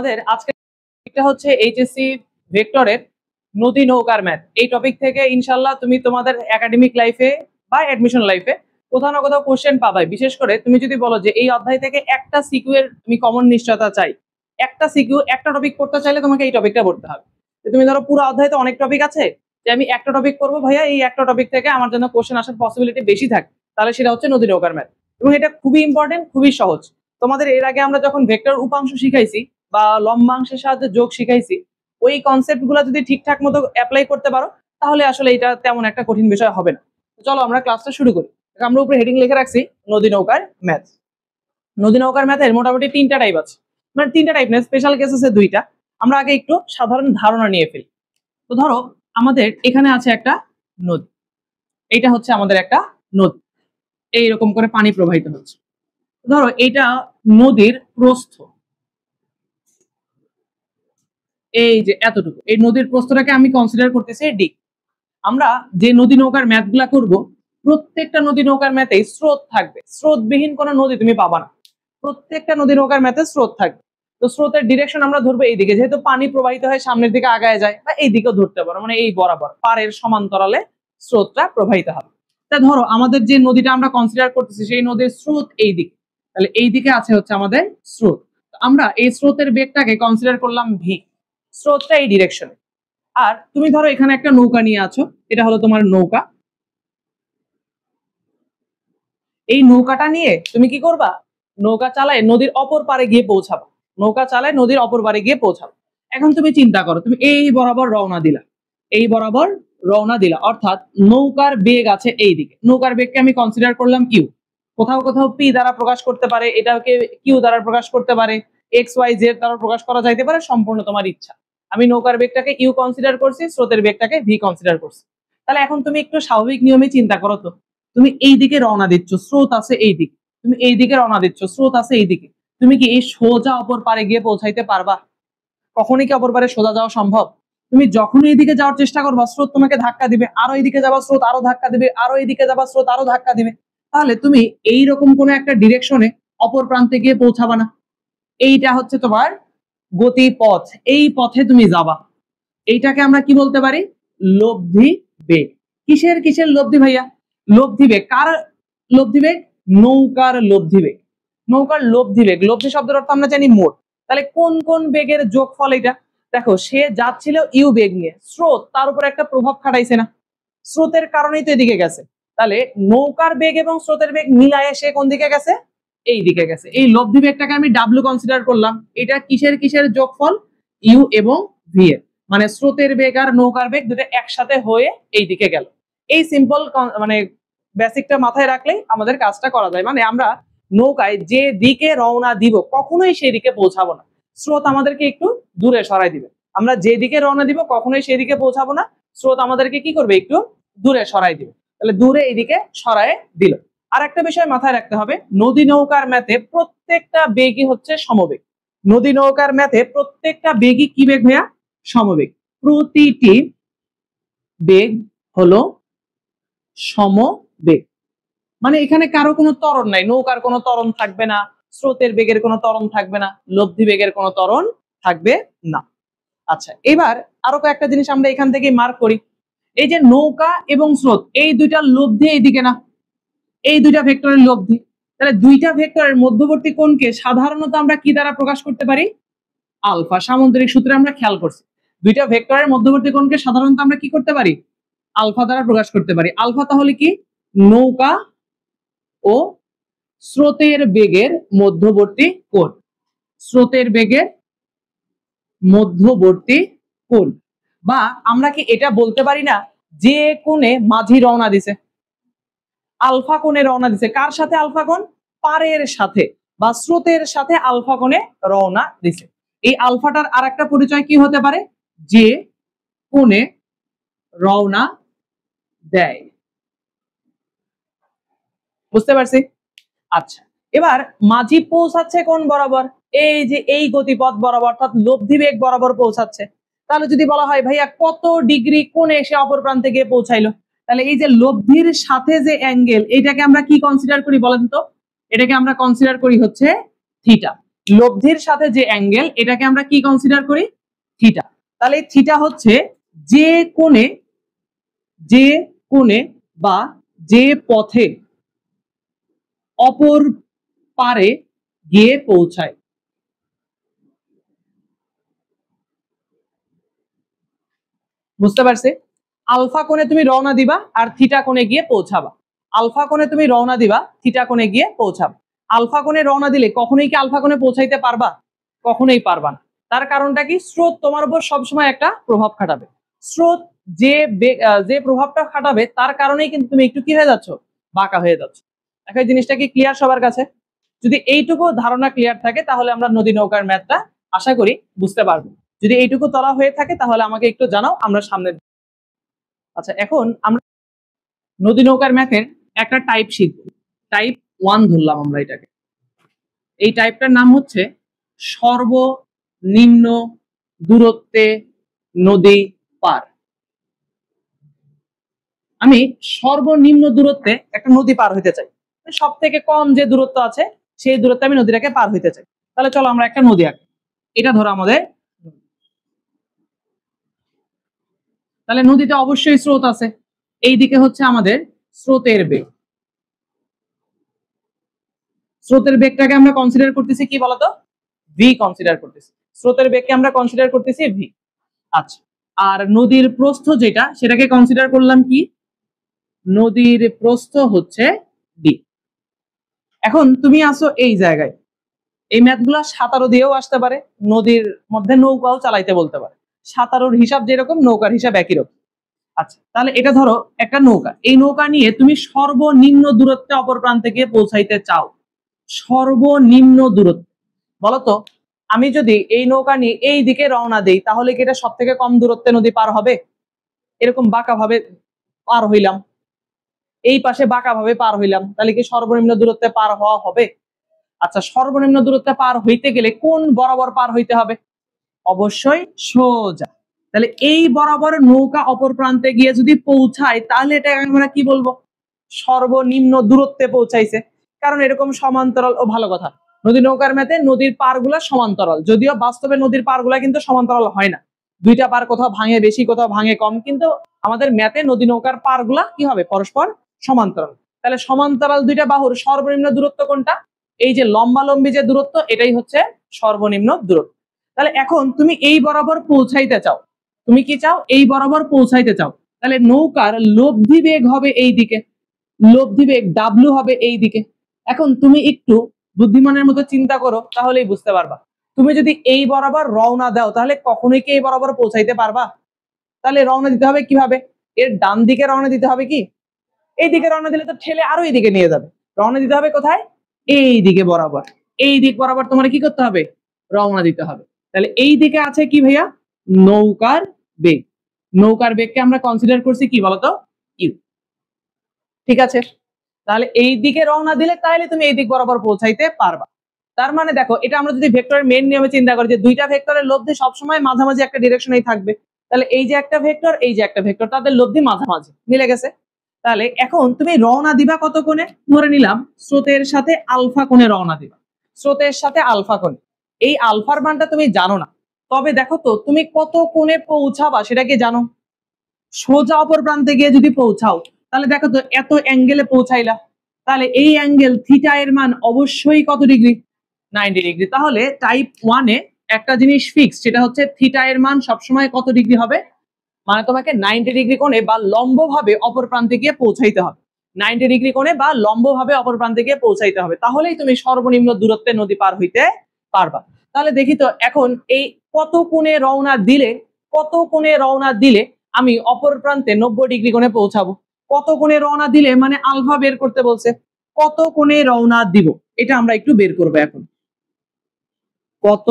আমাদের আজকে টপিকটা হচ্ছে এইচএসসি ভেক্টরের নদী নৌকার ম্যাথ। এই টপিক থেকে ইনশাআল্লাহ তুমি তোমাদের একাডেমিক লাইফে বা অ্যাডমিশন লাইফে কোথাও না কোথাও কোশ্চেন পাবে। বিশেষ করে তুমি যদি বলো যে এই অধ্যায় থেকে একটা সিকিউর আমি কমন নিশ্চয়তা চাই, একটা সিকিউ একটা টপিক পড়তে চাইলে তোমাকে এই টপিকটা পড়তে হবে। তুমি ধরো পুরো অধ্যায়ে তো অনেক টপিক আছে, যে আমি একটা টপিক করবো ভাইয়া, এই একটা টপিক থেকে আমার জন্য কোশ্চেন আসার পসিবিলিটি বেশি থাকে, তাহলে সেটা হচ্ছে নদী নৌকার ম্যাথ। এবং এটা খুবই ইম্পর্টেন্ট, খুবই সহজ। তোমাদের এর আগে আমরা যখন ভেক্টর উপাংশ শিখাইছি বা লম্বাংশের সাহায্যে যোগ শিখাইছি, ওই কনসেপ্ট গুলো যদি ঠিকঠাক মতো অ্যাপ্লাই করতে পারো তাহলে আসলে এটা তেমন একটা কঠিন বিষয় হবে না। চলো আমরা ক্লাসটা শুরু করি। আমরা উপরে হেডিং লিখে রাখছি নদী নৌকার ম্যাথ। নদী নৌকার ম্যাথের মোটামুটি তিনটা টাইপ আছে, মানে তিনটা টাইপ না, স্পেশাল কেস আছে দুইটা। আমরা আগে একটু সাধারণ ধারণা নিয়ে ফেলি। তো ধরো আমাদের এখানে আছে একটা নদী, এইটা হচ্ছে আমাদের একটা নদী, এইরকম করে পানি প্রবাহিত হচ্ছে। ধরো এইটা নদীর প্রস্থ, এই যে এতটুকু, এই নদীর প্রস্থটাকে আমি কনসিডার করতেছি ডি। আমরা যে নদী নৌকার ম্যাথ গুলা করবো, প্রত্যেকটা নদী নৌকার ম্যাথে স্রোত থাকবে, স্রোতবিহীন কোনো নদী তুমি পাবা না। প্রত্যেকটা নদী নৌকার ম্যাথে স্রোত থাকবে। তো স্রোতের ডিরেকশন আমরা ধরবো এইদিকে, যেহেতু পানি প্রবাহিত হয় সামনের দিকে আগায় যায়, বা এইদিকেও ধরতে পারো, মানে এই বরাবর পাড়ের সমান্তরালে স্রোতটা প্রবাহিত হবে। তা ধরো আমাদের যে নদীটা আমরা কনসিডার করতেছি সেই নদীর স্রোত এই দিকে, তাহলে এই দিকে আছে হচ্ছে আমাদের স্রোত। আমরা এই স্রোতের বেগটাকে কনসিডার করলাম ভি, স্রোতটা এই ডিরেকশনে। আর তুমি ধরো এখানে একটা নৌকা নিয়ে আছো, এটা হলো তোমার নৌকা। এই নৌকাটা নিয়ে তুমি কি করবা, নৌকা চালায় নদীর অপর পারে গিয়ে পৌঁছাবা, নৌকা চালায় নদীর অপর পারে গিয়ে পৌঁছাবা। এখন তুমি চিন্তা করো, তুমি এই বরাবর রওনা দিলা, এই বরাবর রওনা দিলা, অর্থাৎ নৌকার বেগ আছে এই দিকে। নৌকার বেগকে আমি কনসিডার করলাম কিউ, কোথাও কোথাও পি দ্বারা প্রকাশ করতে পারে, এটাকে কিউ দ্বারা প্রকাশ করতে পারে, এক্স ওয়াই জেড দ্বারা প্রকাশ করা যাইতে পারে, সম্পূর্ণ তোমার ইচ্ছা। আমি নৌকার বেগটাকে ইউ কনসিডার করছি, স্রোতের বেগটাকে ভি কনসিডার করছি। তাহলে এখন তুমি একটু স্বাভাবিক নিয়মে চিন্তা করো তো, তুমি এই দিকে রওনা দিচ্ছ, স্রোত আছে এই দিকে, তুমি এই দিকে রওনা দিচ্ছ, স্রোত আছে এই দিকে, তুমি কি এই সোজা অপর পারে গিয়ে পৌঁছাইতে পারবা? কখনই কি অপর পারে সোজা যাওয়া সম্ভব? তুমি যখন এইদিকে যাওয়ার চেষ্টা করবা, স্রোত তোমাকে ধাক্কা দিবে, আরো এইদিকে যাবা স্রোত আরো ধাক্কা দিবে, আরো এইদিকে যাবা স্রোত আরো ধাক্কা দিবে। তাহলে তুমি এইরকম কোনো একটা ডিরেকশনে অপর প্রান্তে গিয়ে পৌঁছাবা না। এইটা হচ্ছে তোমার গতি পথ, এই পথে তুমি যাবা। এইটাকে আমরা কি বলতে পারি, লব্ধি বেগ। কিসের কিসের লব্ধি ভাইয়া? লব্ধি বেগ। কার লব্ধি বেগ? নৌকার লব্ধি বেগ। নৌকার লব্ধি বেগ, লব্ধি শব্দের অর্থ আমরা জানি মোট। তাহলে কোন কোন বেগের যোগফল এটা? দেখো, সে যাচ্ছিল ইউ বেগ নিয়ে, স্রোত তার উপর একটা প্রভাব খাটাইছে না, স্রোতের কারণেই তো এদিকে গেছে। তাহলে নৌকার বেগ এবং স্রোতের বেগ মিলায়ে সে কোন দিকে গেছে, এই দিকে গেছে। এই লব্ধি বেগটাকে আমি ডাব্লিউ কনসিডার করলাম। এটা কিসের কিসের যোগফল? ইউ এবং ভি এর, মানে স্রোতের বেগ আর নৌকার বেগ দুটো একসাথে হয়ে এই দিকে গেল। এই সিম্পল মানে বেসিকটা মাথায় রাখলেই আমাদের কাজটা করা যায়। মানে আমরা নৌকায় যে দিকে রওনা দিব কখনোই সেই দিকে পৌঁছাবো না, স্রোত আমাদেরকে একটু দূরে সরাই দিবে। আমরা যে দিকে রওনা দিব কখনোই সেই দিকে পৌঁছাবো না, স্রোত আমাদেরকে কি করবে, একটু দূরে সরাই দিবে। তাহলে দূরে এইদিকে সরায় দিল। আর একটা বিষয় মাথায় রাখতে হবে, নদী নৌকার ম্যাথে প্রত্যেকটা বেগই হচ্ছে সমবেগ। নদী নৌকার ম্যাথে প্রত্যেকটা বেগই কি বেগ ভাইয়া? সমবেগ। প্রতিটি বেগ হলো সমবেগ। মানে এখানে কারো কোনো ত্বরণ নাই, নৌকার কোনো ত্বরণ থাকবে না, স্রোতের বেগের কোনো ত্বরণ থাকবে না, লব্ধি বেগের কোনো ত্বরণ থাকবে না। আচ্ছা, এবার আরো কয়েকটা জিনিস আমরা এখান থেকে মার্ক করি। এই যে নৌকা এবং স্রোত, এই দুইটার লব্ধি এইদিকে না, এই দুইটা ভেক্টরের লব্ধি। তাহলে দুইটা ভেক্টরের মধ্যবর্তী কোণকে সাধারণত আমরা কি দ্বারা প্রকাশ করতে পারি? আলফা। সামন্তরিক সূত্রে আমরা খেয়াল করছি, দুইটা ভেক্টরের মধ্যবর্তী কোণকে সাধারণত আমরা কি করতে পারি? আলফা দ্বারা প্রকাশ করতে পারি। আলফা তাহলে কি? নৌকা ও স্রোতের বেগের মধ্যবর্তী কোণ, স্রোতের বেগের মধ্যবর্তী কোণ। বা আমরা কি এটা বলতে পারি না, যে কোণে মাঝি রওনা দিছে, আলফা কোণে রওনা দিছে। কার সাথে আলফা কোণ? পারের সাথে বা স্রোতের সাথে আলফা কোণে রওনা দিছে। এই আলফাটার আর একটা পরিচয় কি হতে পারে? যে কোণে রওনা দেয়। বুঝতে পারছি? আচ্ছা, এবার মাঝি পৌঁছাচ্ছে কোন বরাবর? এই যে এই গতিপথ বরাবর, অর্থাৎ লব্ধি বেগ বরাবর পৌঁছাচ্ছে। তাহলে যদি বলা হয় ভাইয়া কত ডিগ্রি কোণে এসে অপর প্রান্তে গিয়ে পৌঁছাইলো, তাহলে এই যে লব্ধির সাথে যে অ্যাঙ্গেল, এটাকে আমরা কি কনসিডার করি বলেন তো? এটাকে আমরা কনসিডার করি হচ্ছে থিটা। লব্ধির সাথে যে অ্যাঙ্গেল এটাকে আমরা কি কনসিডার করি? থিটা। তাহলে থিটা হচ্ছে যে কোণে বা যে পথে অপর পারে গিয়ে পৌঁছায়। বুঝতে পারছি? আলফা কোণে তুমি রওনা দিবা আর থিটা কোণে গিয়ে পৌঁছাবা। আলফা কোণে তুমি রওনা দিবা, থিটা কোণে গিয়ে পৌঁছাবা। আলফা কোণে রওনা দিলে কখনোই কি আলফা কোণে পৌঁছাইতে পারবা? কখনোই পারবা না। তার কারণটা কি? স্রোত তোমার উপর সবসময় একটা প্রভাব খাটাবে। স্রোত যে প্রভাবটা খাটাবে তার কারণেই কিন্তু তুমি একটু কি হয়ে যাচ্ছ? বাঁকা হয়ে যাচ্ছ। এখন এই জিনিসটা কি ক্লিয়ার সবার কাছে? যদি এইটুকু ধারণা ক্লিয়ার থাকে তাহলে আমরা নদী নৌকার ম্যাথটা আশা করি বুঝতে পারবো। যদি এইটুকু তলা হয়ে থাকে তাহলে আমাকে একটু জানাও, আমরা সামনে। আচ্ছা, এখন আমরা নদী নৌকার ম্যাথের একটা টাইপ শিখব। টাইপ 1 ধরলাম আমরা এটাকে। এই টাইপটার নাম হচ্ছে সর্বনিম্ন দূরত্বে নদী পার। আমি সর্বনিম্ন দূরত্বে একটা নদী পার হইতে চাই, সব থেকে কম যে দূরত্ব আছে সেই দূরত্বে আমি নদীটাকে পার হইতে চাই। তাহলে চলো আমরা একটা নদী আঁকি। এটা ধরো আমাদের। তাহলে নদীতে অবশ্যই স্রোত আছে, এইদিকে হচ্ছে আমাদের স্রোতের বেগ। স্রোতের বেগটাকে আমরা কনসিডার করতেছি কি বলতো? ভি কনসিডার করতেছি। স্রোতের বেগকে আমরা কনসিডার করতেছি ভি। আচ্ছা, আর নদীর প্রস্থ যেটা সেটাকে কনসিডার করলাম কি? নদীর প্রস্থ হচ্ছে ডি। এখন তুমি আসো এই জায়গায়, এই ম্যাথগুলা সাঁতারো দিয়েও আসতে পারে, নদীর মধ্যে নৌকাও চালাইতে বলতে পারে। সাঁতারোর হিসাব যেরকম নৌকার হিসাব একই রকম। আচ্ছা, তাহলে এটা ধরো একটা নৌকা। এই নৌকা নিয়ে তুমি সর্বনিম্ন দূরত্বে অপর প্রান্তে গিয়ে পৌঁছাইতে চাও। সর্বনিম্ন দূরত্ব বলতো, আমি যদি এই নৌকা নিয়ে এই দিকে রওনা দেই তাহলে কি এটা সব থেকে কম দূরত্বে নদী পার হবে? এরকম বাঁকা ভাবে পার হইলাম, এই পাশে বাঁকা ভাবে পার হইলাম, তাহলে কি সর্বনিম্ন দূরত্বে পার হওয়া হবে? আচ্ছা, সর্বনিম্ন দূরত্বে পার হইতে গেলে কোন বরাবর পার হইতে হবে? অবশ্যই সোজা। তাহলে এই বরাবর নৌকা অপর প্রান্তে গিয়ে যদি পৌঁছায় তাহলে এটা আমরা কি বলবো? সর্বনিম্ন দূরত্বে পৌঁছাইছে। কারণ এরকম সমান্তরাল, ও ভালো কথা, নদী নৌকার ম্যাথে নদীর পারগুলা সমান্তরাল, যদিও বাস্তবে নদীর পারগুলা কিন্তু সমান্তরাল হয় না। দুইটা পার কোথাও ভাঙে বেশি, কোথাও ভাঙে কম, কিন্তু আমাদের ম্যাথে নদী নৌকার পারগুলা কি হবে? পরস্পর সমান্তরাল। তাহলে সমান্তরাল দুইটা বাহুর সর্বনিম্ন দূরত্ব কোনটা? এই যে লম্বালম্বি যে দূরত্ব, এটাই হচ্ছে সর্বনিম্ন দূরত্ব। তাহলে এখন তুমি এই বরাবর পৌঁছাইতে চাও, তুমি কি চাও? এই বরাবর পৌঁছাইতে চাও। তাহলে নৌকার লব্ধি বেগ হবে এই দিকে, লব্ধি বেগ ডাব্লিউ হবে এই দিকে। এখন তুমি একটু বুদ্ধিমানের মতো চিন্তা করো, তাহলেই বুঝতে পারবা। তুমি যদি এই বরাবর রওনা দাও তাহলে কখনোই কি এই বরাবর পৌঁছাইতে পারবা? তাহলে রওনা দিতে হবে কিভাবে? এর ডান দিকে রওনা দিতে হবে কি? এই দিকে রওনা দিলে তো ঠেলে আরো এই দিকে নিয়ে যাবে। রওনা দিতে হবে কোথায়? এই দিকে বরাবর। এই দিক বরাবর তোমার কি করতে হবে? রওনা দিতে হবে। তাহলে এই দিকে আছে কি ভাইয়া? নৌকার বেগ। নৌকার বেগকে আমরা কনসিডার করছি কি বলতো? ইউ। ঠিক আছে, তাহলে এই দিকে রওনা দিলে তাহলে তুমি এই দিক বরাবর পৌঁছাইতে পারবা। তার মানে দেখো, এটা আমরা যদি ভেক্টরের মেইন নিয়মে চিন্তা করি যে দুইটা ভেক্টরের লব্ধি সবসময় মাঝামাঝি একটা ডিরেকশনেই থাকবে, তাহলে এই যে একটা ভেক্টর, এই যে একটা ভেক্টর, তাদের লব্ধি মাঝামাঝি মিলে গেছে। তাহলে এখন তুমি রওনা দিবা কত কোণে? ধরে নিলাম স্রোতের সাথে আলফা কোণে রওনা দিবা। স্রোতের সাথে আলফা কোণে। এই আলফার মানটা তুমি জানো না, তবে দেখো তো তুমি কত কোণে পৌঁছাবা সেটা কি জানো? সোজা অপর প্রান্তে গিয়ে যদি পৌঁছাও তাহলে দেখো তো এত অ্যাঙ্গেলে পৌঁছাইলা, তাহলে এই অ্যাঙ্গেল থিটা এর মান অবশ্যই কত ডিগ্রি? 90 ডিগ্রি। তাহলে টাইপ 1 এ একটা জিনিস ফিক্স, সেটা হচ্ছে থিটা এর মান সবসময় কত ডিগ্রি হবে? মানে তোমাকে 90 ডিগ্রি কোণে বা লম্বভাবে অপর প্রান্তে গিয়ে পৌঁছাইতে হবে। 90 ডিগ্রি কোণে বা লম্বভাবে অপর প্রান্তে গিয়ে পৌঁছাইতে হবে, তাহলেই তুমি সর্বনিম্ন দূরত্বে নদী পার হইতে পারবা। তাহলে দেখি তো এখন এই কত কোণে রওনা দিলে, কত কোণে রওনা দিলে আমি অপর প্রান্তে 90 ডিগ্রি কোণে পৌঁছাবো? কত কোণে রওনা দিলে, মানে আলফা বের করতে বলছে, কত কোণে রওনা দিব এটা আমরা একটু বের করবো এখন। কত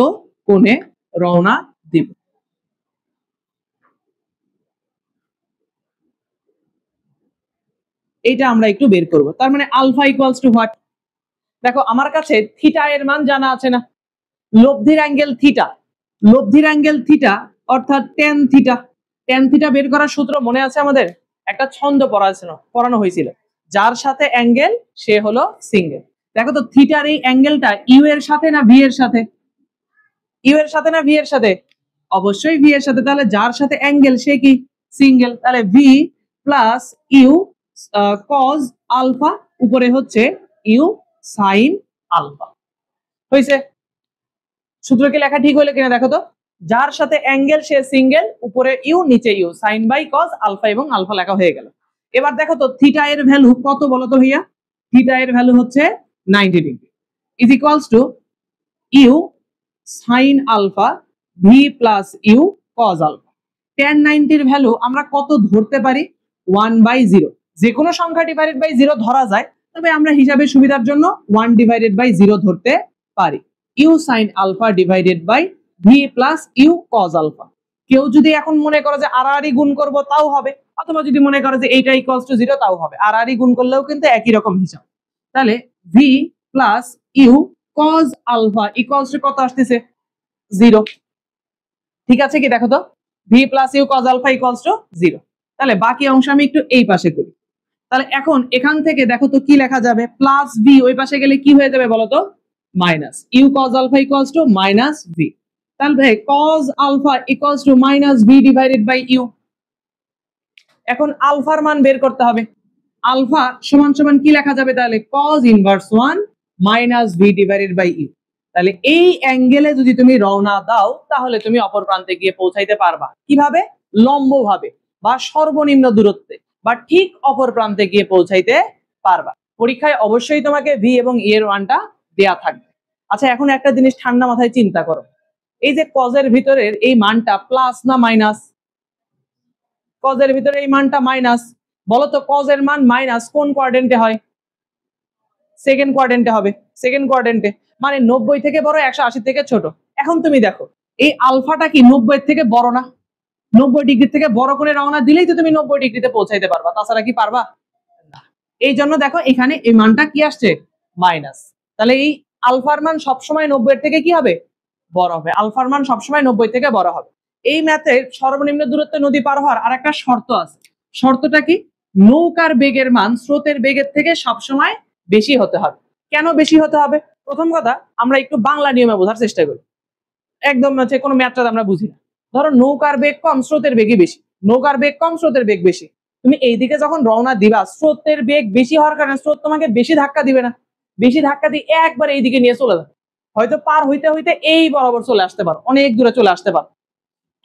কোণে রওনা দিব এটা আমরা একটু বের করব। তার মানে আলফা ইকুয়ালস টু হোয়াট? দেখো আমার কাছে থিটা এর মান জানা আছে না? লব্ধির অ্যাঙ্গেল থিটা, লব্ধির অ্যাঙ্গেল থিটা অর্থাৎ tan থিটা। tan থিটা বের করার সূত্র মনে আছে আমাদের? একটা ছন্দ পড়ানো হয়েছিল, যার সাথে অ্যাঙ্গেল সে হলো সিঙ্গেল। দেখো তো থিটার এই অ্যাঙ্গেলটা ইউ এর সাথে না ভি এর সাথে? ইউ এর সাথে না ভি এর সাথে? অবশ্যই ভি এর সাথে। তাহলে যার সাথে অ্যাঙ্গেল সে কি সিঙ্গেল। তাহলে v plus u cos alpha, উপরে হচ্ছে ইউ সাইন আলফা। হয়েছে? সূত্র কি লেখা ঠিক হলো কিনা দেখো তো। যার সাথে অ্যাঙ্গেল সে সিঙ্গেল, উপরে ইউ নিচে u, sine by cos alpha এবং আলফা লেখা হয়ে গেল। এবার দেখো তো থিটা এর ভ্যালু কত বলো তো ভাইয়া? থিটা এর ভ্যালু হচ্ছে 90 degree is equals to u sine alpha v plus u cos alpha. tan 90 এর ভ্যালু আমরা কত ধরতে পারি? 1/0। যে কোনো সংখ্যা ডিভাইডেড বাই 0 ধরা যায়, তবে আমরা হিসাবের সুবিধার জন্য 1 ডিভাইডেড বাই 0 ধরতে পারি। U sine alpha divided by v plus u cos alpha. কেউ যদি এখন মনে করে যে আড়াআড়ি গুণ করব তাও হবে, অথবা যদি মনে করে যে এইটা ইকুয়ালস টু 0 তাও হবে, আড়াআড়ি গুণ করলেও কিন্তু একই রকম হিসাব। তাহলে v plus u cos alpha equals to কত আসতেছে? 0। ঠিক আছে কি দেখো তো, v plus u cos alpha equals to 0। তাহলে বাকি অংশ আমি একটু এই পাশে করি। তাহলে এখন এখান থেকে দেখো তো কি লেখা যাবে? প্লাস ভি ওই পাশে গেলে কি হয়ে যাবে বলো তো? Minus U cos alpha equals to minus V. তাহলে cos alpha equals to minus V divided by U. এখন আলফার মান বের করতে হবে। আলফা সমান সমান কি লেখা যাবে তাহলে? Cos inverse 1 minus V divided by u. তাহলে এই অ্যাঙ্গেলে যদি তুমি রওনা দাও তাহলে তুমি অপর প্রান্তে গিয়ে পৌঁছাইতে পারবা। কিভাবে? লম্বভাবে বা সর্বনিম্ন দূরত্বে, বা ঠিক অপর প্রান্তে গিয়ে পৌঁছাইতে পারবা। পরীক্ষায় অবশ্যই তোমাকে ভি এবং ই এর মানটা দেয়া থাকবে। আচ্ছা, এখন একটা জিনিস ঠান্ডা মাথায় চিন্তা করো, এই যে কজের ভিতরের এই মানটা প্লাস না মাইনাস? কজের ভিতরে এই মানটা মাইনাস। বলতো কজের মান মাইনাস কোন কোয়াড্রেন্টে হয়? সেকেন্ড কোয়াড্রেন্টে হবে। সেকেন্ড কোয়াড্রেন্টে মানে 90 থেকে বড়, 180 থেকে ছোট। এখন তুমি দেখো এই আলফাটা কি 90 থেকে বড় না? 90 ডিগ্রি থেকে বড় করে রওনা দিলেই তো তুমি 90 ডিগ্রিতে পৌঁছাইতে পারবা, তাছাড়া কি পারবা? না। এই জন্য দেখো এখানে এই মানটা কি আসছে? মাইনাস। তাহলে এই আলফার মান সবসময় 90 এর থেকে কি হবে? বড় হবে। আলফার মান সবসময় 90 থেকে বড় হবে। এই ম্যাথে সর্বনিম্ন দূরত্বে নদী পার হওয়ার আর একটা শর্ত আছে। শর্তটা কি? নৌকার বেগের মান স্রোতের বেগের থেকে সবসময় বেশি হতে হবে। কেন বেশি হতে হবে? প্রথম কথা, আমরা একটু বাংলা নিয়মে বোঝার চেষ্টা করি। একদম হচ্ছে কোনো ম্যাথটা আমরা বুঝি না। ধরো নৌকার বেগ কম, স্রোতের বেগই বেশি। নৌকার বেগ কম, স্রোতের বেগ বেশি। তুমি এইদিকে যখন রওনা দিবা, স্রোতের বেগ বেশি হওয়ার কারণে স্রোত তোমাকে বেশি ধাক্কা দিবে না। বেশি ধাক্কা দিয়ে একবার এইদিকে নিয়ে চলে যাবে। হয়তো পার হইতে হইতে এই বরাবর চলে আসতে পারো, অনেক দূরে চলে আসতে পারো।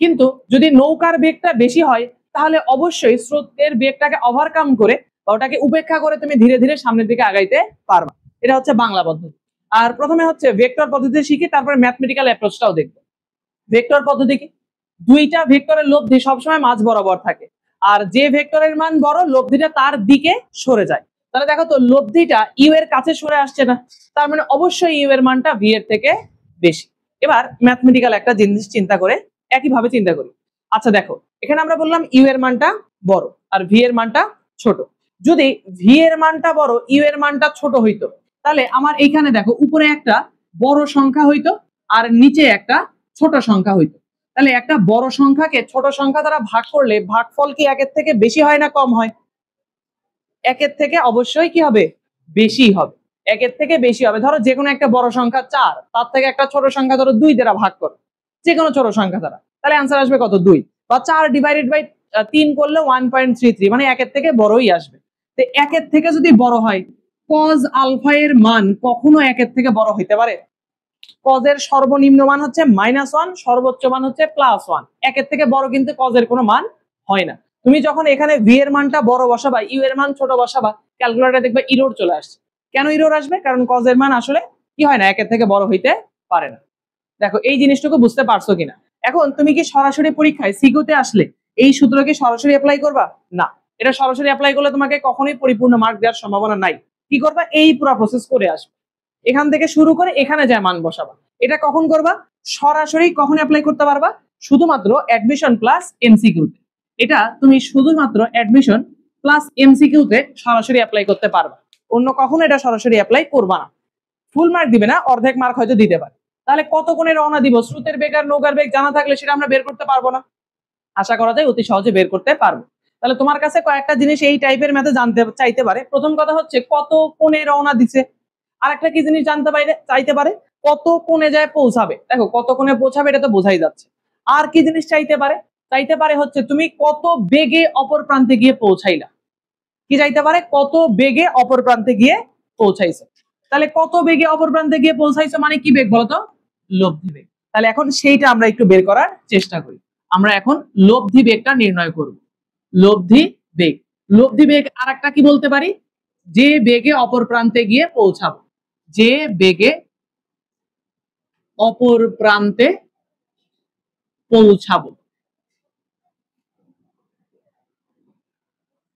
কিন্তু যদি নৌকার বেগটা বেশি হয় তাহলে অবশ্যই স্রোতের বেগটাকে ওভারকাম করে বা ওটাকে উপেক্ষা করে তুমি ধীরে ধীরে সামনের দিকে আগাইতে পারবা। এটা হচ্ছে বাংলা পদ্ধতি। আর প্রথমে হচ্ছে ভেক্টর পদ্ধতি শিখি, তারপরে ম্যাথমেটিক্যাল অ্যাপ্রোচটাও দেখবো। ভেক্টর পদ্ধতি কি? দুইটা ভেক্টরের লব্ধি সবসময় মাঝ বরাবর থাকে, আর যে ভেক্টরের মান বড় লব্ধিটা তার দিকে সরে যায়। তাহলে দেখো তো লব্ধিটা ইউ এর কাছে সরে আসছে না, তার মানে অবশ্যই ইউ এর মানটা ভি এর থেকে বেশি। এবার ম্যাথমেটিক্যাল একটা জিনিস চিন্তা করে একইভাবে চিন্তা করি। আচ্ছা দেখো, এখানে আমরা বললাম ইউ এর মানটা বড় আর ভি এর মানটা ছোট। যদি ভি এর মানটা বড়, ইউ এর মানটা ছোট হইতো, তাহলে আমার এইখানে দেখো উপরে একটা বড় সংখ্যা হইতো আর নিচে একটা ছোট সংখ্যা হইতো। তাহলে একটা বড় সংখ্যাকে ছোট সংখ্যা দ্বারা ভাগ করলে ভাগফল কি একের থেকে বেশি হয় না কম হয়? একের থেকে অবশ্যই কি হবে? বেশি হবে। একের থেকে বেশি হবে। ধরো যে কোনো একটা বড় সংখ্যা 4, তার থেকে একটা ছোট সংখ্যা ধরো 2 দ্বারা ভাগ করো, যে কোনো ছোট সংখ্যা দ্বারা, তাহলে অ্যান্সার আসবে কত? 2। বা 4 ডিভাইডেড বাই 3 করলে 1.33, মানে একের থেকে বড়ই আসবে। তো একের থেকে যদি বড় হয়, cos আলফা এর মান কখনো একের থেকে বড় হইতে পারে? cos এর সর্বনিম্ন মান হচ্ছে -1, সর্বোচ্চ মান হচ্ছে +1। একের থেকে বড় কিন্তু cos এর কোনো মান হয় না। তুমি যখন এখানে v এর মানটা বড় বসাবা, u এর মান ছোট বসাবা, ক্যালকুলেটরে দেখবে ইরর চলে আসছে। কেন ইরর আসবে? কারণ cos এর মান আসলে কি হয় না, একের থেকে বড় হইতে পারে না। দেখো এই জিনিসটুকু বুঝতে পারছো কিনা? এখন তুমি কি সরাসরি পরীক্ষায় সিকিউতে আসলে এই সূত্র কি সরাসরি অ্যাপ্লাই করবা? না, এটা সরাসরি অ্যাপ্লাই করলে তোমাকে কখনোই পরিপূর্ণ মার্ক দেওয়ার সম্ভাবনা নাই। কি করবা? এই পুরো প্রসেস করে আসবে, এখান থেকে শুরু করে এখানে যায় মান বসাবা। এটা কখন করবা? সরাসরি কখন অ্যাপ্লাই করতে পারবা? শুধুমাত্র অ্যাডমিশন প্লাস এমসিকিউতে। এটা তুমি শুধুমাত্র অ্যাডমিশন প্লাস এমসিকিউতে সরাসরি অ্যাপ্লাই করতে পারবা, অন্য কখনো এটা সরাসরি অ্যাপ্লাই করবা না। ফুল মার্ক দিবে না, অর্ধেক মার্ক হয়তো দিতে পারে। তাহলে কত কোণে রওনা দিব? স্রোতের বেগ আর নৌকার বেগ জানা থাকলে সেটা আমরা বের করতে পারবো না? আশা করা যায় অতি সহজে বের করতে পারবো। তাহলে তোমার কাছে কয়েকটা জিনিস এই টাইপের ম্যাথে জানতে চাইতে পারে। প্রথম কথা হচ্ছে কত কোণে রওনা দিছে। আর একটা কি জিনিস জানতে চাইতে পারে, কত কোণে যায় পৌঁছাবে। দেখো কত কোণে পৌঁছাবে এটা তো বোঝাই যাচ্ছে। আর কি জিনিস চাইতে পারে হচ্ছে তুমি কত বেগে অপর প্রান্তে গিয়ে পৌঁছাইলা। কি চাইতে পারে, কত বেগে অপর প্রান্তে গিয়ে পৌঁছাইছো। তাহলে কত বেগে অপর প্রান্তে গিয়ে পৌঁছাইছো মানে কি বেগ বলতো, লব্ধি বেগ। তাহলে এখন সেইটা আমরা একটু বের করার চেষ্টা করি। আমরা এখন লব্ধি বেগটা নির্ণয় করব। লব্ধি বেগ, লব্ধি বেগ আর একটা কি বলতে পারি, যে বেগে অপর প্রান্তে গিয়ে পৌঁছাবো, যে বেগে অপর প্রান্তে পৌঁছাবো।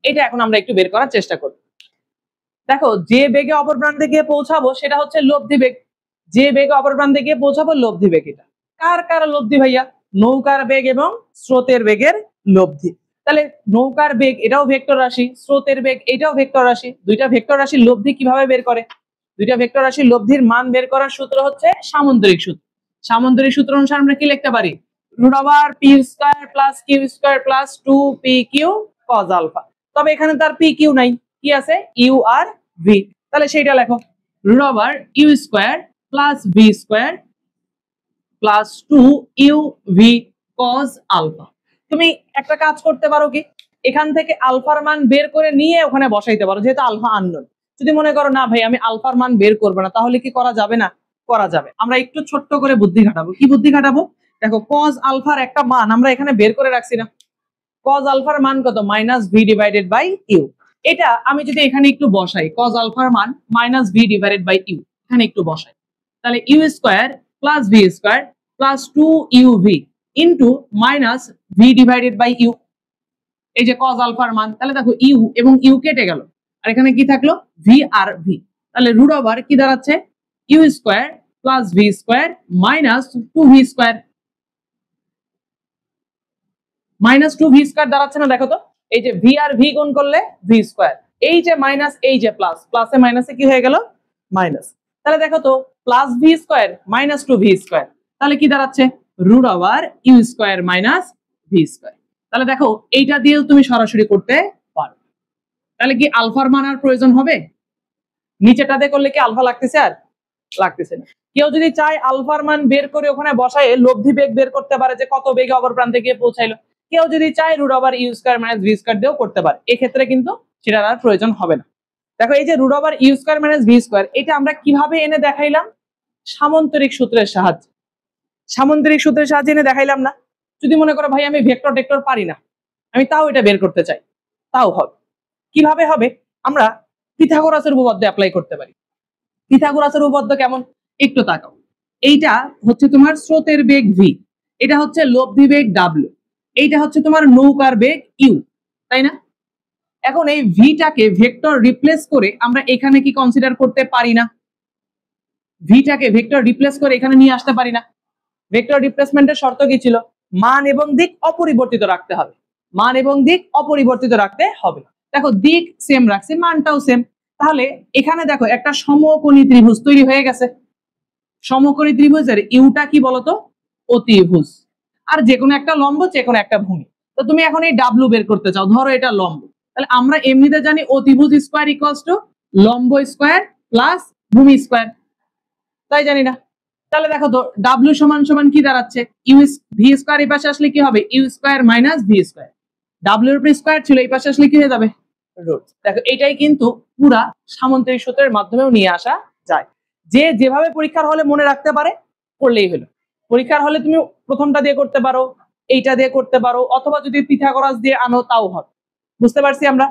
এটা এখন আমরা একটু বের করার চেষ্টা করব। দেখো যে বেগে অপর প্রান্তে গিয়ে পৌঁছাবো সেটা হচ্ছে লব্ধি বেগ, যে বেগে অপর প্রান্তে গিয়ে পৌঁছাবো লব্ধি বেগ। এটা কার কার লব্ধি ভাইয়া, নৌকার বেগ এবং স্রোতের বেগের লব্ধি। তাহলে নৌকার বেগ এটাও ভেক্টর রাশি, স্রোতের বেগ এটাও ভেক্টর রাশি। দুইটা ভেক্টর রাশির লব্ধি কিভাবে বের করে, দুইটা ভেক্টর রাশির লব্ধির মান বের করার সূত্র হচ্ছে সামন্তরিক সূত্র। সামন্তরিক সূত্র অনুসারে আমরা কি লিখতে পারি, √p² + q² + 2pq cos alpha. তবে এখানে তার পি কিউ নাই, কি আছে ইউ আর ভি। তাহলে সেইটা লেখো, √u² + v² + 2uv cos alpha. তুমি একটা কাজ করতে পারো কি, এখান থেকে আলফার মান বের করে নিয়ে ওখানে বসাইতে পারো, যেহেতু আলফা আননোন। যদি মনে করো না ভাই আমি আলফার মান বের করবো না, তাহলে কি করা যাবে না, করা যাবে। আমরা একটু ছোট্ট করে বুদ্ধি খাটাবো। কি বুদ্ধি খাটাবো, দেখো cos আলফার একটা মান আমরা এখানে বের করে রাখছি না, cos আলফার মান কত, -v/u। এটা আমি যদি এখানে একটু বসাই, cos আলফার মান -v/u এখানে একটু বসাই, তাহলে u² + v² + 2uv into -v/u। এই যে cos আলফার মান, তাহলে দেখো u এবং u কেটে গেল, আর এখানে কি থাকলো v আর v। তাহলে √ কি দাঁড়াচ্ছে, u² + v² - 2v², -2v² দাঁড়াচ্ছে না, দেখো তো এই যে ভি আর ভি গুণ করলে v², এই যে মাইনাস এই যে প্লাস, প্লাসে মাইনাসে কি হয়ে গেল মাইনাস। তাহলে দেখো তো +v² - 2v², তাহলে কি দাঁড়াচ্ছে √u² - v²। তাহলে দেখো এইটা দিয়েও তুমি সরাসরি করতে পারো। তাহলে কি আলফার মান আর প্রয়োজন হবে, নিচেটাতে করলে কি আলফা লাগতেছে, আর লাগতেছে না। কেউ যদি চায় আলফার মান বের করে ওখানে বসায় লব্ধি বেগ বের করতে পারে, যে কত বেগে অপর প্রান্তে গিয়ে পৌঁছাইলো। কেউ যদি চায় √u² - v² দিয়েও করতে পারে, এক্ষেত্রে কিন্তু সেটার আর প্রয়োজন হবে না। দেখো এই যে √u² - v², এটা আমরা কিভাবে এনে দেখাইলাম, সামন্তরিক সূত্রের সাহায্যে। সামন্তরিক সূত্রের সাহায্যে এনে দেখাইলাম না। যদি মনে করো ভাই আমি ভেক্টর টেক্টর পারি না, আমি তাও এটা বের করতে চাই, তাও হবে। কিভাবে হবে, আমরা পিথাগোরাসের উপপাদ্য অ্যাপ্লাই করতে পারি। পিথাগোরাসের উপপাদ্য কেমন, একটু তাকাও। এইটা হচ্ছে তোমার স্রোতের বেগ v, এটা হচ্ছে লব্ধি বেগ w, এইটা হচ্ছে তোমার নৌকার বেগ u, তাই না। এখন এই ভিটাকে ভেক্টর রিপ্লেস করে আমরা এখানে কি কনসিডার করতে পারি না, ভিটাকে ভেক্টর রিপ্লেস করে এখানে নিয়ে আসতে পারি না। ভেক্টর রিপ্লেসমেন্টের শর্ত কি ছিল, মান এবং দিক অপরিবর্তিত রাখতে হবে, মান এবং দিক অপরিবর্তিত রাখতে হবে। দেখো দিক সেম রাখছি, মানটাও সেম। তাহলে এখানে দেখো একটা সমকোণী ত্রিভুজ তৈরি হয়ে গেছে। সমকোণী ত্রিভুজের ইউটা কি বলতো, অতিভুজ, আর যে কোনো একটা লম্ব, যে কোনো একটা ভূমি। তো তুমি এখন এই ডাব্লু বের করতে চাও, ধরো এটা লম্ব, তাহলে আমরা এমনিতে জানি অতিভুজ স্কয়ার ইকুয়ালস টু লম্ব স্কয়ার প্লাস ভূমি স্কয়ার, তাই জানি না। তাহলে দেখো তো ডাব্লু সমান সমান কি দাঁড়াচ্ছে, ভি স্কয়ার এই পাশে আসলে কি হবে, u² - v²। ডাব্লু এর উপর স্কয়ার ছিল, এই পাশে আসলে কি হয়ে যাবে রুট। দেখো এটাই কিন্তু পুরা সামন্তরিক সূত্রের মাধ্যমেও নিয়ে আসা যায়। যে যেভাবে পরীক্ষার হলে মনে রাখতে পারে করলেই হলো। পরীক্ষার হলে তুমি প্রথমটা দিয়ে করতে পারো, এইটা দিয়ে করতে পারো, অথবা যদি পিথাগোরাস দিয়ে আনো তাও হবে। বুঝতে পারছি আমরা,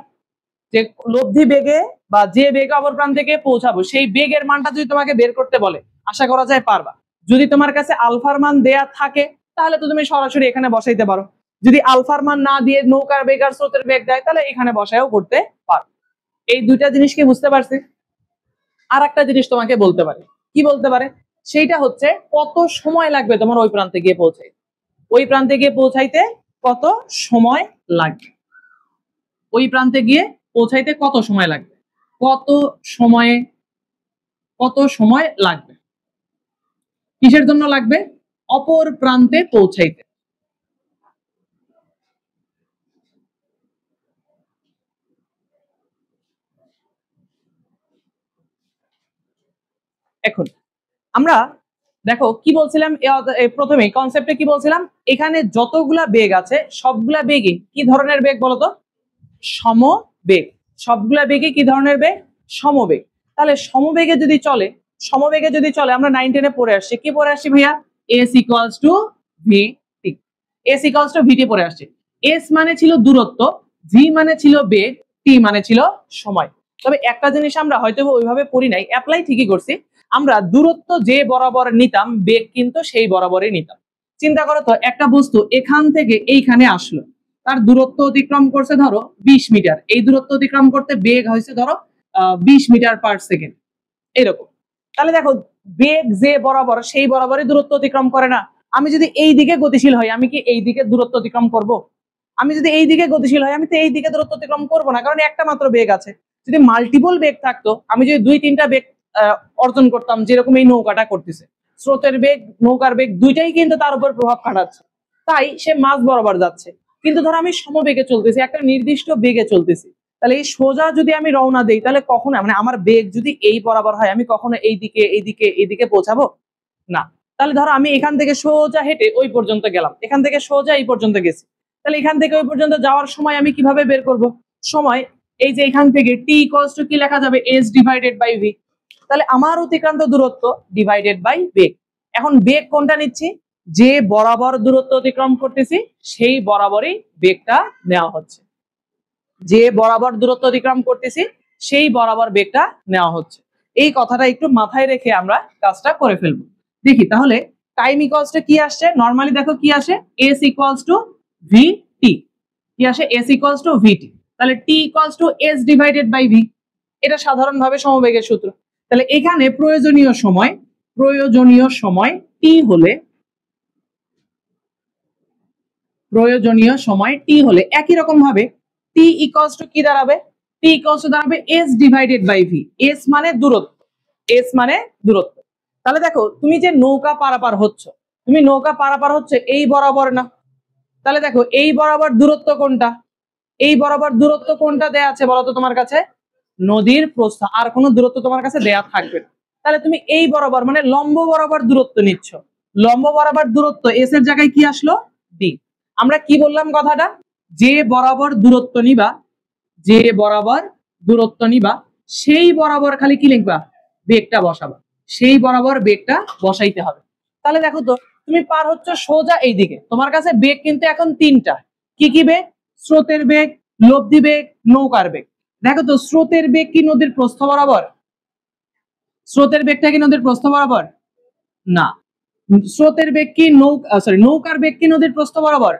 যে লব্ধি বেগে বা যে বেগে অপর প্রান্তে গিয়ে পৌঁছাবো সেই বেগের মানটা যদি তোমাকে বের করতে বলে, আশা করা যায় পারবা। যদি তোমার কাছে আলফার মান দেয়া থাকে তাহলে তো তুমি সরাসরি এখানে বসাইতে পারো। যদি আলফার মান না দিয়ে নৌকার বেগ আর স্রোতের বেগ দেয়, তাহলে এখানে বসায়ও করতে পারো। এই দুইটা জিনিস কি বুঝতে পারছি। আর একটা জিনিস তোমাকে বলতে পারে, কি বলতে পারে, সেইটা হচ্ছে কত সময় লাগবে তোমার ওই প্রান্তে গিয়ে পৌঁছাইতে, ওই প্রান্তে গিয়ে পৌঁছাইতে কত সময় লাগবে, ওই প্রান্তে গিয়ে পৌঁছাইতে কত সময় লাগবে, কত সময়ে, কত সময় লাগবে, কিসের জন্য লাগবে, অপর প্রান্তে পৌঁছাইতে। এখন আমরা দেখো কি বলছিলাম প্রথমে কনসেপ্টে কি বলছিলাম, এখানে যতগুলা বেগ আছে সবগুলা বেগে কি ধরনের বেগ বলতো? সমবেগ। সবগুলা বেগে কি ধরনের বেগ? সমবেগ। তাহলে সমবেগে যদি চলে আমরা 9 10 এ পড়ে আসছি, কি পড়ে আসছি ভাইয়া? s equals to vt। s equals to vt পড়ে আসছে। s মানে ছিল দূরত্ব, v মানে ছিল বেগ, t মানে ছিল সময়। তবে একটা জিনিস আমরা হয়তো ওইভাবে পড়ি নাই, অ্যাপ্লাই ঠিকই করছি। আমরা দূরত্ব যে বরাবর নিতাম, বেগ কিন্তু সেই বরাবরই নিতাম। চিন্তা করো তো, একটা বস্তু এখান থেকে এইখানে আসলো, তার দূরত্ব অতিক্রম করছে ধরো 20 মিটার, এই দূরত্ব অতিক্রম করতে বেগ হয়েছে ধরো 20 মিটার পার সেকেন্ড, এরকম। তাহলে দেখো বেগ যে বরাবর সেই বরাবরই দূরত্ব অতিক্রম করে না। আমি যদি এই দিকে গতিশীল হই, আমি কি এই দিকে দূরত্ব অতিক্রম করব? আমি যদি এই দিকে গতিশীল হই, আমি তো এই দিকে দূরত্ব অতিক্রম করব না, কারণ একটা মাত্র বেগ আছে। যদি মাল্টিপল বেগ থাকতো, আমি যদি 2-3টা বেগ অর্জন করতাম, যেরকম এই নৌকাটা করতেছে, স্রোতের বেগ নৌকার বেগ দুইটাই কিন্তু তার উপর প্রভাব খাটাচ্ছে, তাই সে মাঝ বরাবর যাচ্ছে। কিন্তু ধরো আমি সমবেগে চলতেছি, একটা নির্দিষ্ট বেগে চলতেছি, তাহলে এই সোজা যদি আমি রওনা দেই, তাহলে কখনো মানে আমার বেগ যদি এই বরাবর হয়, আমি কখনো এইদিকে পৌঁছাবো না। তাহলে ধরো আমি এখান থেকে সোজা হেঁটে ওই পর্যন্ত গেলাম, এখান থেকে সোজা এই পর্যন্ত গেছি, তাহলে এখান থেকে ওই পর্যন্ত যাওয়ার সময় আমি কিভাবে বের করব সময়? এই যে এখান থেকে t ইকুয়ালস টু কি লেখা যাবে? s divided by v। তাহলে আমার অতিক্রান্ত দূরত্ব ডিভাইডেড বাই বেগ। এখন বেগ কোনটা নিচ্ছি? যে বরাবর দূরত্ব অতিক্রম করতেছি সেই বরাবরই বেগটা নেওয়া হচ্ছে। যে বরাবর দূরত্ব অতিক্রম করতেছি সেই বরাবর বেগটা নেওয়া হচ্ছে। এই কথাটা একটু মাথায় রেখে আমরা কাজটা করে ফেলবো। দেখি তাহলে টাইম ইকুয়ালস টু কি আসছে? নরমালি দেখো কি আসে? s equals to vt। কি আসে? s equals to vt। তাহলে t equals to s divided by v। এটা সাধারণভাবে সমবেগের সূত্র। তাহলে এখানে প্রয়োজনীয় সময় t হলে একই রকম ভাবে t ইকুয়ালস টু কি দাঁড়াবে? t ইকুয়ালস টু দাঁড়াবে s divided by v। s মানে দূরত্ব। তাহলে দেখো তুমি যে নৌকা পারাপার হচ্ছে এই বরাবর না, তাহলে দেখো এই বরাবর দূরত্ব কোনটা? এই বরাবর দূরত্ব কোনটা দেয়া আছে বলতো তোমার কাছে? নদীর প্রস্থ, আর কোনো দূরত্ব তোমার কাছে দেয়া থাকবে না। তাহলে তুমি এই বরাবর মানে লম্ব বরাবর দূরত্ব নিচ্ছ। লম্ব বরাবর দূরত্ব s এর জায়গায় কি আসলো? d। আমরা কি বললাম কথাটা? যে বরাবর দূরত্ব নিবা সেই বরাবর খালি কি লিখবা? বেগটা বসাবা। সেই বরাবর বেগটা বসাইতে হবে। তাহলে দেখো তো, তুমি পার হচ্ছে সোজা এই দিকে, তোমার কাছে বেগ কিন্তু এখন 3টা। কি কি বেগ? স্রোতের বেগ, লব্ধি বেগ, নৌকার বেগ। দেখো তো, স্রোতের বেগ কি নদীর প্রস্থ বরাবর? স্রোতের বেগটা কি নদীর প্রস্থ বরাবর? না। স্রোতের বেগ কি নৌকার বেগ কি নদীর প্রস্থ বরাবর?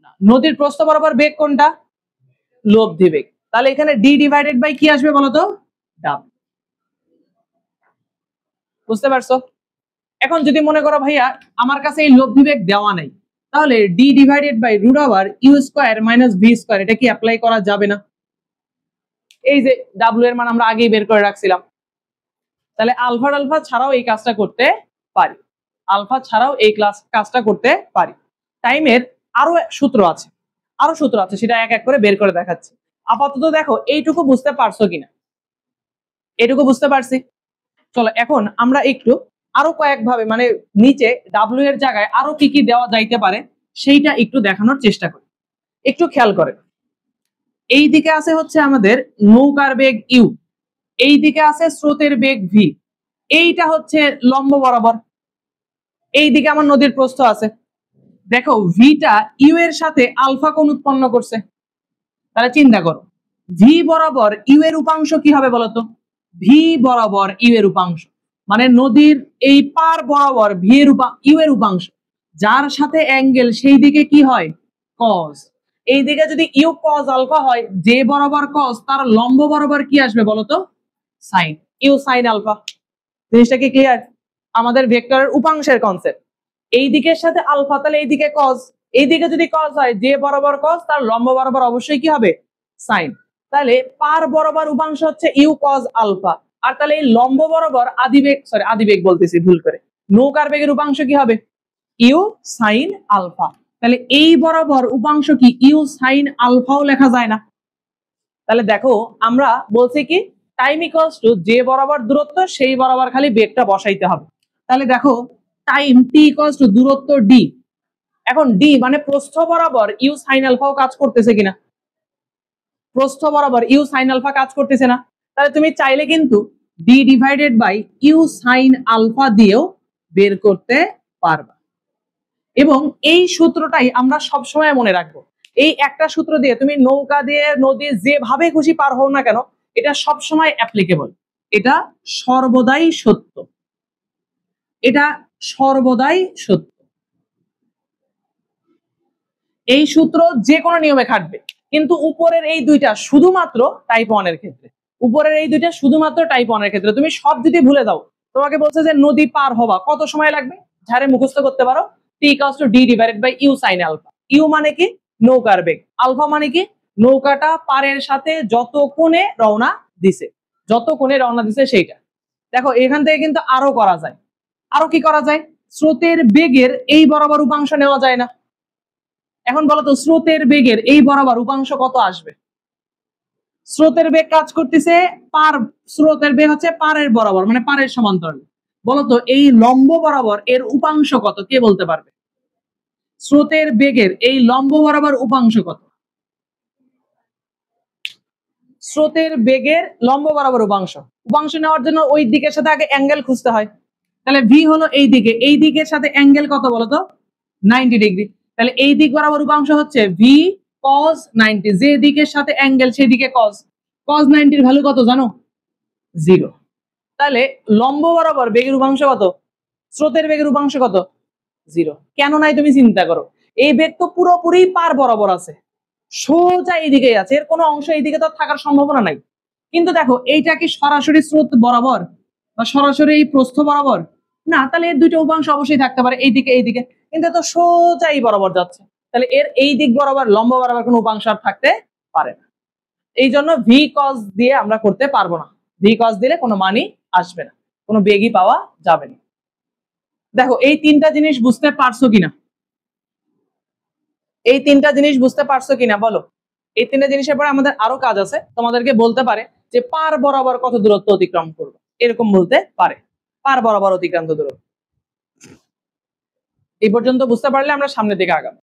না। নদীর প্রস্থ বরাবর বেগ কোনটা? লব্ধি বেগ। তাহলে এখানে d ডিভাইডেড বাই কি আসবে বলতো? w। বুঝতে পারছো? এখন যদি মনে করো ভাইয়া আমার কাছে এই লব্ধি বেগ দেওয়া নাই, তাহলে d divided by root over u square minus v square, এটা কি অ্যাপ্লাই করা যাবে না? এই যে w এর মান আমরা আগেই বের করে রাখছিলাম, তাহলে আলফা ছাড়াও এই কাজটা করতে পারি। টাইমের আরো সূত্র আছে, সেটা এক এক করে বের করে দেখাচ্ছি। আপাতত দেখো এইটুকু বুঝতে পারছো কিনা? এইটুকু বুঝতে পারছি। চলো এখন আমরা একটু আরো কয়েকভাবে মানে নিচে w এর জায়গায় আরো কি কি দেওয়া যাইতে পারে সেইটা একটু দেখানোর চেষ্টা করি। একটু খেয়াল করেন, এই দিকে আছে হচ্ছে আমাদের নৌকার বেগ u, এই দিকে আছে স্রোতের বেগ v, এইটা হচ্ছে লম্ব বরাবর, এই দিকে আমার নদীর প্রস্থ আছে। দেখো ভিটা ইউ এর সাথে আলফা কোণ উৎপন্ন করছে, তাহলে চিন্তা করো ভি বরাবর ইউ এর উপাংশ কি হবে বলতো? ভি বরাবর ইউ এর উপাংশ মানে নদীর এই পার বরাবর ইউ এর উপাংশ, যার সাথে অ্যাঙ্গেল সেই দিকে কি হয়? কজ। এই দিকে যদি ইউ কজ আলফা হয়, যে বরাবর কজ তার লম্ব বরাবর কি আসবে বলতো? সাইন। U sine alpha. জিনিসটা কি ক্লিয়ার? আমাদের ভেক্টরের উপাংশের কনসেপ্ট। এই দিকের সাথে আলফা, তাহলে এই দিকে কজ, এই দিকে যদি কজ হয় যে বরাবর কজ তার লম্ব বরাবর অবশ্যই কি হবে? সাইন। তাহলে পার বরাবর উপাংশ হচ্ছে ইউ কজ আলফা, আর তাহলে এই লম্ব বরাবর আদিবেগ বলতেছি ভুল করে, নৌকার বেগের উপাংশ কি হবে? U sine alpha. তাহলে এই বরাবর উপাংশ কি ইউ সাইন আলফাও লেখা যায় না? তাহলে দেখো আমরা বলছি কি টাইম ইকুয়ালস টু যে বরাবর দূরত্ব সেই বরাবর খালি বেগটা বসাইতে হবে। তাহলে দেখো টাইম টি ইকুয়ালস টু দূরত্ব ডি। এখন ডি মানে প্রস্থ বরাবর ইউ সাইন আলফাও কাজ করতেছে কিনা, প্রস্থ বরাবর ইউ সাইন আলফা কাজ করতেছে না, তাহলে তুমি চাইলে কিন্তু d divided by you sine alpha দিয়েও বের করতে পারবা। এবং এই সূত্রটাই আমরা সব সময় মনে রাখবো। এই একটা সূত্র দিয়ে তুমি নৌকা দিয়ে নদী যেভাবে খুশি পার হও না কেন, এটা সব সময় অ্যাপ্লিকেবল, এটা সর্বদাই সত্য, এটা সর্বদাই সত্য। এই সূত্র যে কোনো নিয়মে খাটবে, কিন্তু উপরের এই দুইটা শুধুমাত্র টাইপ 1 এর ক্ষেত্রে, উপরের এই দুইটা শুধুমাত্র টাইপ 1 এর ক্ষেত্রে। তুমি সব যদি ভুলে দাও, তোমাকে বলছে যে নদী পার হবা কত সময় লাগবে, ঝাড়ে মুখস্থ করতে পারো T equals to D divided by you sine alpha. U মানে কি নৌকার বেগ, আলফা মানে কি নৌকাটা পারের সাথে যত কোণে রওনা দিছে, যত কোণে রওনা দিছে সেইটা। দেখো এখান থেকে কিন্তু আরো করা যায়, আরো কি করা যায়, স্রোতের বেগের এই বরাবর উপাংশ নেওয়া যায় না। এখন বলো তো স্রোতের বেগের এই বরাবর উপাংশ কত আসবে? স্রোতের বেগ কাজ করতেছে পার, স্রোতের বেগ হচ্ছে পারের বরাবর মানে পারের সমান্তরাল। বলতো এই লম্ব বরাবর এর উপাংশ কত, কে বলতে পারবে? স্রোতের বেগের এই লম্ব বরাবর উপাংশ কত? স্রোতের বেগের লম্ব বরাবর উপাংশ, উপাংশ নেওয়ার জন্য ওই দিকের সাথে আগে অ্যাঙ্গেল খুঁজতে হয়। তাহলে ভি হলো এই দিকে, এই দিকের সাথে অ্যাঙ্গেল কত বলতো 90 ডিগ্রি। তাহলে এই দিক বরাবর উপাংশ হচ্ছে ভি cos 90, যে দিকের সাথে অ্যাঙ্গেল সেই দিকে cos 90 এর ভ্যালু কত জানো? 0। তাহলে লম্ব বরাবর বেগের উপাংশ কত, স্রোতের বেগের উপাংশ কত? 0। কেন নাই তুমি চিন্তা করো, এই বেগ তো পুরোপুরি পার বরাবর আছে, সোজা এইদিকেই আছে, এর কোনো অংশ এইদিকে তো থাকার সম্ভাবনা নাই। কিন্তু দেখো এইটা কি সরাসরি স্রোত বরাবর বা সরাসরি এই প্রস্থ বরাবর না, তাহলে এর দুইটা উপাংশ অবশ্যই থাকতে পারে এইদিকে এইদিকে, কিন্তু তো সোজা এই বরাবর যাচ্ছে, তাহলে এর এই দিক বরাবর লম্ব বরাবর কোনো উপাংশ আর থাকতে পারে না। এই জন্য ভি কস দিয়ে আমরা করতে পারবো না, ভি কস দিলে কোনো মানই আসবে না, কোনো বেগই পাওয়া যাবে না। দেখো এই তিনটা জিনিস বুঝতে পারছো কিনা, এই তিনটা জিনিস বুঝতে পারছো কিনা বলো। এই তিনটা জিনিসের পরে আমাদের আরো কাজ আছে, তোমাদেরকে বলতে পারে যে পার বরাবর কত দূরত্ব অতিক্রম করবে, এরকম বলতে পারে পার বরাবর অতিক্রান্ত দূরত্ব। এই পর্যন্ত বুঝতে পারলে আমরা সামনের দিকে আগাবো।